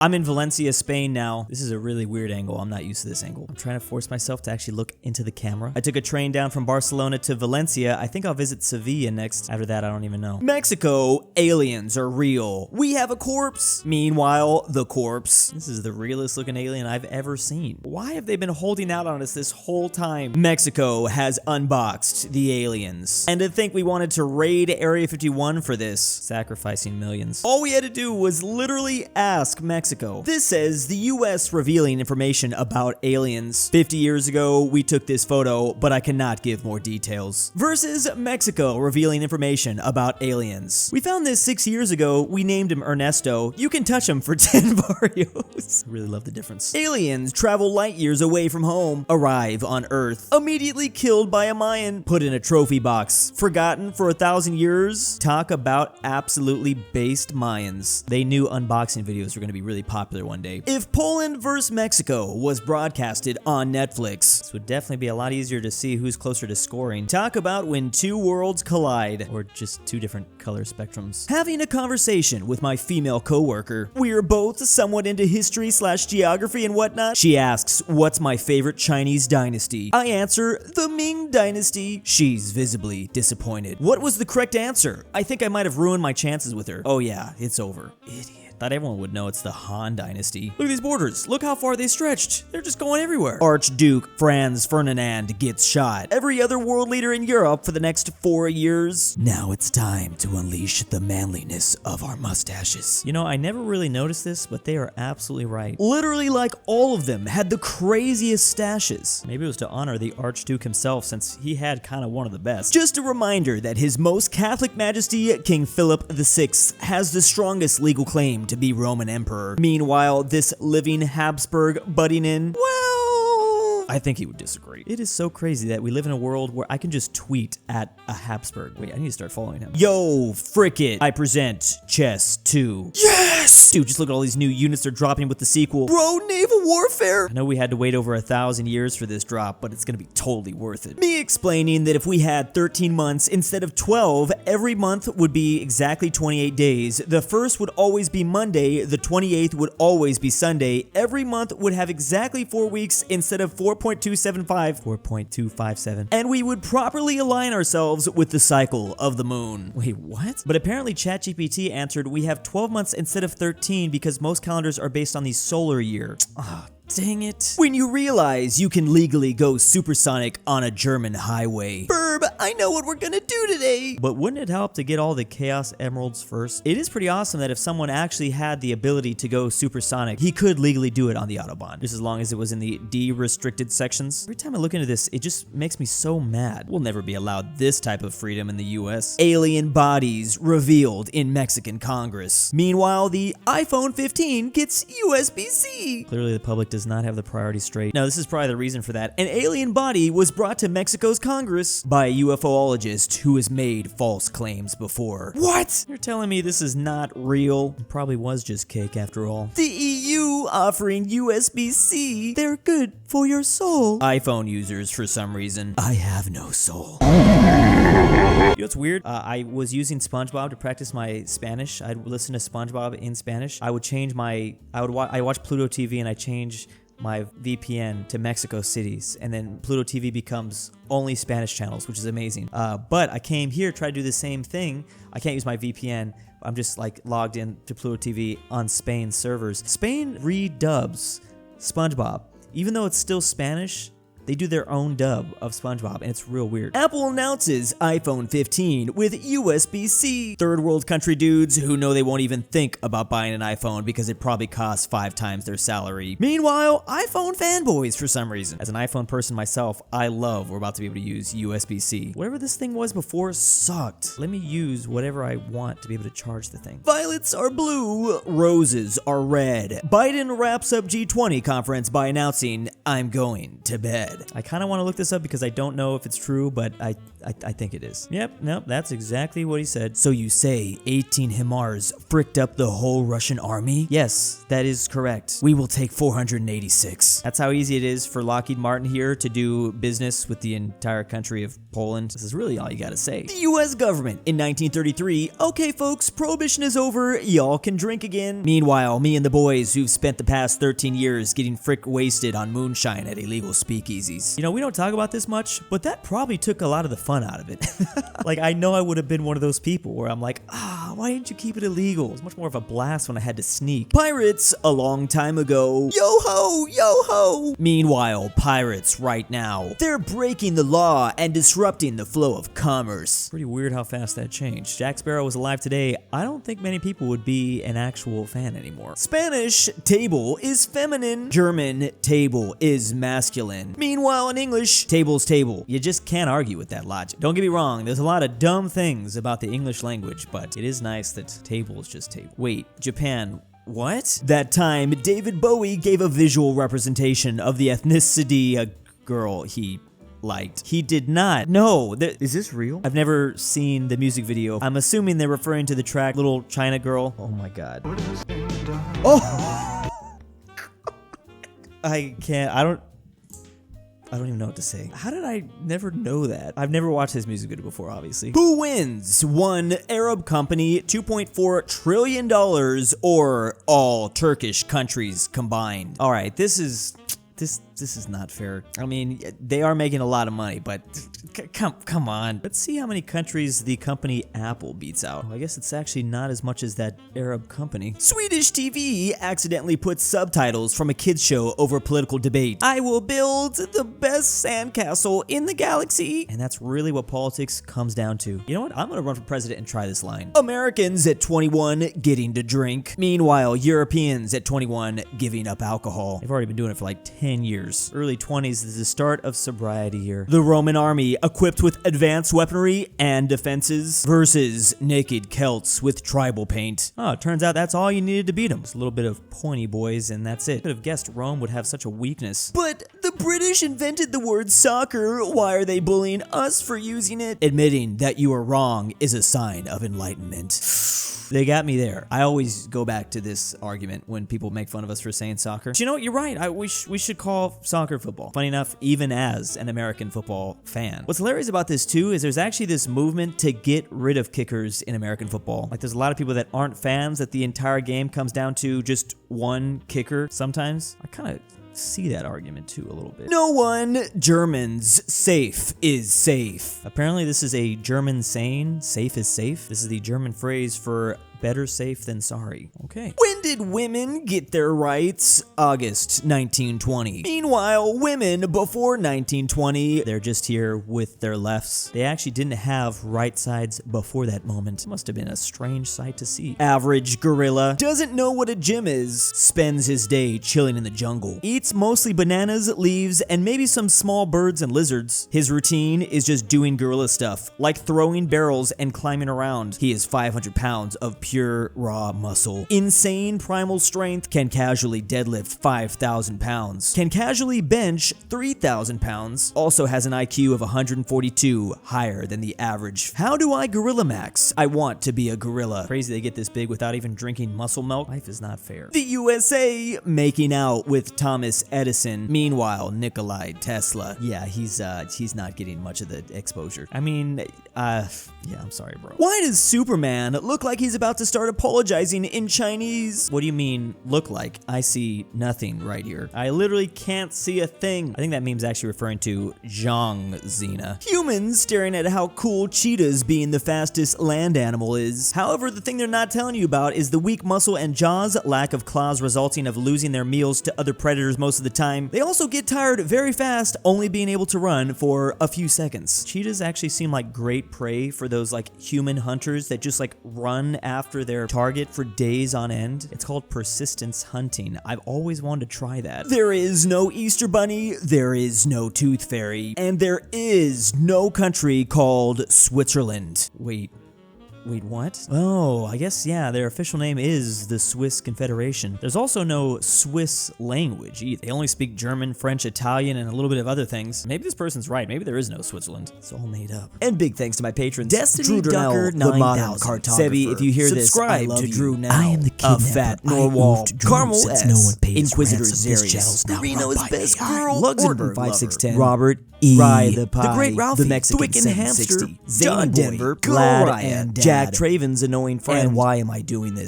I'm in Valencia, Spain now. This is a really weird angle. I'm not used to this angle. I'm trying to force myself to actually look into the camera. I took a train down from Barcelona to Valencia. I think I'll visit Sevilla next. After that, I don't even know. Mexico, aliens are real. We have a corpse. Meanwhile, the corpse. This is the realest looking alien I've ever seen. Why have they been holding out on us this whole time? Mexico has unboxed the aliens. And to think we wanted to raid Area 51 for this, sacrificing millions. All we had to do was literally ask Mexico. This says the US revealing information about aliens. 50 years ago, we took this photo, but I cannot give more details. Versus Mexico revealing information about aliens. We found this 6 years ago. We named him Ernesto. You can touch him for 10 barrios. I really love the difference. Aliens travel light years away from home, arrive on Earth, immediately killed by a Mayan, put in a trophy box, forgotten for 1,000 years. Talk about absolutely based Mayans. They knew unboxing videos were going to be really popular one day. If Poland vs. Mexico was broadcasted on Netflix, this would definitely be a lot easier to see who's closer to scoring. Talk about when two worlds collide, or just two different color spectrums. Having a conversation with my female coworker. We're both somewhat into history/geography and whatnot. She asks, what's my favorite Chinese dynasty? I answer, the Ming Dynasty. She's visibly disappointed. What was the correct answer? I think I might have ruined my chances with her. Oh yeah, it's over. Idiot. Thought everyone would know it's the Han Dynasty. Look at these borders. Look how far they stretched. They're just going everywhere. Archduke Franz Ferdinand gets shot. Every other world leader in Europe for the next 4 years. Now it's time to unleash the manliness of our mustaches. You know, I never really noticed this, but they are absolutely right. Literally, like, all of them had the craziest stashes. Maybe it was to honor the Archduke himself, since he had kind of one of the best. Just a reminder that His Most Catholic Majesty King Philip VI has the strongest legal claim to be Roman Emperor. Meanwhile, this living Habsburg butting in, well, I think he would disagree. It is so crazy that we live in a world where I can just tweet at a Habsburg. Wait, I need to start following him. Yo, frick it. I present Chess 2. Yes! Dude, just look at all these new units they're dropping with the sequel. Bro, naval warfare! I know we had to wait over 1,000 years for this drop, but it's gonna be totally worth it. Me explaining that if we had 13 months instead of 12, every month would be exactly 28 days. The first would always be Monday, the 28th would always be Sunday. Every month would have exactly 4 weeks instead of 4.257, and we would properly align ourselves with the cycle of the moon. Wait, what? But apparently ChatGPT answered we have 12 months instead of 13 because most calendars are based on the solar year. Dang it. When you realize you can legally go supersonic on a German highway. Burb, I know what we're gonna do today. But wouldn't it help to get all the Chaos Emeralds first? It is pretty awesome that if someone actually had the ability to go supersonic, he could legally do it on the Autobahn, just as long as it was in the D-restricted sections. Every time I look into this, it just makes me so mad. We'll never be allowed this type of freedom in the US. Alien bodies revealed in Mexican Congress. Meanwhile, the iPhone 15 gets USB-C. Clearly the public does not have the priorities straight. Now, this is probably the reason for that. An alien body was brought to Mexico's Congress by a UFOologist who has made false claims before. What? You're telling me this is not real? It probably was just cake after all. The EU offering USB-C. They're good for your soul. iPhone users, for some reason. I have no soul. You know what's weird? I was using SpongeBob to practice my Spanish. I'd listen to SpongeBob in Spanish. I would change my, I watch Pluto TV and I change my VPN to Mexico cities, and then Pluto TV becomes only Spanish channels, which is amazing. But I came here, tried to do the same thing. I can't use my VPN. I'm just like logged in to Pluto TV on Spain's servers. Spain redubs SpongeBob. Even though it's still Spanish, they do their own dub of SpongeBob, and it's real weird. Apple announces iPhone 15 with USB-C. Third world country dudes who know they won't even think about buying an iPhone because it probably costs 5 times their salary. Meanwhile, iPhone fanboys for some reason. As an iPhone person myself, I love we're about to be able to use USB-C. Whatever this thing was before sucked. Let me use whatever I want to be able to charge the thing. Violets are blue, roses are red. Biden wraps up G20 conference by announcing, I'm going to bed. I kind of want to look this up because I don't know if it's true, but I I think it is. Yep, nope, that's exactly what he said. So you say 18 Himars fricked up the whole Russian army? Yes, that is correct. We will take 486. That's how easy it is for Lockheed Martin here to do business with the entire country of Poland. This is really all you gotta say. The US government in 1933, okay folks, prohibition is over, y'all can drink again. Meanwhile, me and the boys who've spent the past 13 years getting frick wasted on moonshine at illegal speakeasies. You know, we don't talk about this much, but that probably took a lot of the fun out of it. Like, I know I would have been one of those people where I'm like, why didn't you keep it illegal? It was much more of a blast when I had to sneak. Pirates, a long time ago. Yo-ho, yo-ho. Meanwhile, pirates right now, they're breaking the law and disrupting the flow of commerce. Pretty weird how fast that changed. Jack Sparrow was alive today. I don't think many people would be an actual fan anymore. Spanish, table is feminine. German, table is masculine. Meanwhile, in English, table's table. You just can't argue with that logic. Don't get me wrong, there's a lot of dumb things about the English language, but it is nice that table is just table. Wait, Japan, what? That time, David Bowie gave a visual representation of the ethnicity a girl he liked. He did not. No, is this real? I've never seen the music video. I'm assuming they're referring to the track Little China Girl. Oh my god. Oh! I can't, I don't even know what to say. How did I never know that? I've never watched his music video before, obviously. Who wins? One Arab company, $2.4 trillion, or all Turkish countries combined? All right, this is not fair. I mean, they are making a lot of money, but come on. Let's see how many countries the company Apple beats out. I guess it's actually not as much as that Arab company. Swedish TV accidentally put subtitles from a kids show over a political debate. I will build the best sandcastle in the galaxy. And that's really what politics comes down to. You know what? I'm gonna run for president and try this line. Americans at 21 getting to drink. Meanwhile, Europeans at 21 giving up alcohol. They've already been doing it for like 10 years. Early 20s is the start of sobriety here. The Roman army equipped with advanced weaponry and defenses versus naked Celts with tribal paint. Oh, it turns out that's all you needed to beat them. Just a little bit of pointy boys and that's it. Could have guessed Rome would have such a weakness. But the British invented the word soccer. Why are they bullying us for using it? Admitting that you are wrong is a sign of enlightenment. They got me there. I always go back to this argument when people make fun of us for saying soccer. But you know what? You're right. We should call soccer football. Funny enough, even as an American football fan. What's hilarious about this too is there's actually this movement to get rid of kickers in American football. Like there's a lot of people that aren't fans that the entire game comes down to just one kicker sometimes. I kind of see that argument too a little bit. No one Germans safe is safe. Apparently this is a German saying, safe is safe. This is the German phrase for better safe than sorry. Okay. When did women get their rights? August 1920. Meanwhile, women before 1920, they're just here with their lefts. They actually didn't have right sides before that moment. It must have been a strange sight to see. Average gorilla doesn't know what a gym is, spends his day chilling in the jungle, eats mostly bananas, leaves, and maybe some small birds and lizards. His routine is just doing gorilla stuff, like throwing barrels and climbing around. He is 500 pounds of pure raw muscle. Insane primal strength, can casually deadlift 5,000 pounds, can casually bench 3,000 pounds, also has an IQ of 142, higher than the average. How do I gorilla max? I want to be a gorilla. Crazy they get this big without even drinking muscle milk. Life is not fair. The USA making out with Thomas Edison. Meanwhile, Nikolai Tesla. Yeah, he's not getting much of the exposure. I mean, yeah, I'm sorry, bro. Why does Superman look like he's about to start apologizing in Chinese? What do you mean, look like? I see nothing right here. I literally can't see a thing. I think that meme's actually referring to Zhang Xena. Humans staring at how cool cheetahs being the fastest land animal is. However, the thing they're not telling you about is the weak muscle and jaws, lack of claws resulting of losing their meals to other predators most of the time. They also get tired very fast, only being able to run for a few seconds. Cheetahs actually seem like great prey for those like human hunters that just like run after their target for days on end. It's called persistence hunting. I've always wanted to try that. There is no Easter Bunny, there is no Tooth Fairy, and there is no country called Switzerland. Wait, Wait, what? Oh, I guess, yeah, their official name is the Swiss Confederation. There's also no Swiss language either. They only speak German, French, Italian, and a little bit of other things. Maybe this person's right. Maybe there is no Switzerland. It's all made up. And big thanks to my patrons. Destiny Ducker, the modern cartographer. Sebi, if you hear this, I love to you. Drew now. I am the aPhatNarwhal. Carmel since S. no one pays InquisitorXarius. KirinoIsBestGirl. Luxembourg 5610. Robert E. RyeThePie. TheGreatRalphy. The Mexican Twicken Hamster. 760. JohnDenver. GoodOldRyah. And Jack Traven's annoying friend. And why am I doing this?